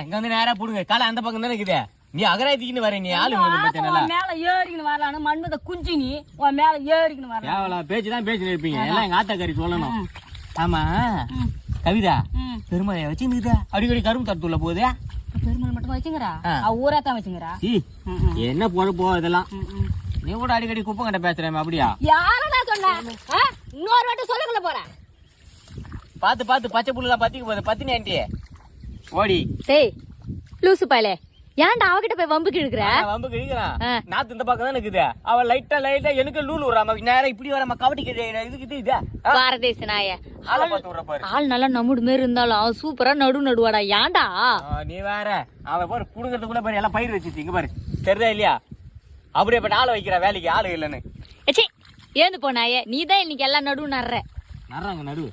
இங்க வந்து நேரா போடுங்க காலை அந்த பக்கம் தானே இருக்குது நீ அகராய்த்திக்கின்னு வர நீ ஆளு மேல ஏறிக்கணும் வரலான்னு மண்மத குஞ்சு நீ உன் மேல ஏறிக்கணும் வரல பேச்சுதான் பேச்சு இருப்பீங்க எல்லாம் எங்க ஆத்தாக்காரி சொல்லணும். ஆமா கவிதா பெருமழைய வச்சுக்குதா அடிக்கடி கரும்பு தட்டுள்ள போகுது. பெருமளை மட்டும் வச்சுங்கிறா ஊராத்தான் வச்சுங்கிறா. என்ன பொழப்போ இதெல்லாம் நீ கூட அடிக்கடி குப்பை கட்ட பேசுறேன் அப்படியா? யாரா சொன்ன இன்னொரு வாட்டி சொல்லக்குள்ள போறேன். பாத்து பாத்து பச்சை புல்லுலாம் பத்திக்கு போகுது பத்தினி ஆண்டி ஓடி. டேய் லூசு பாயலே ஏன்டா அவகிட்ட போய் வம்புக்கு இழுக்கிற? வம்புக்கு இழுக்கிறான் நாத்து இந்த பக்கம் தான் இருக்குது. அவ லைட்டா எனக்கு லூல் விடுறாம நேரம் இப்படி வராம கபடி இதுக்கு இது பாரதேச நாய ஆளை பார்த்து விடுற பாரு. ஆள் நல்லா நமுடு மாரி இருந்தாலும் சூப்பரா நடுவாடா. ஏன்டா நீ வேற அவ பாரு புடுங்கிறதுக்குள்ள பாரு எல்லாம் பயிர் வச்சுச்சு இங்க பாரு தெரியுதா இல்லையா? அப்படியே இப்ப ஆளை வைக்கிற வேலைக்கு ஆளு இல்லன்னு ஏந்து போனாயே நீதான் இன்னைக்கு எல்லாம் நடுவு நடுறாங்க நடுவு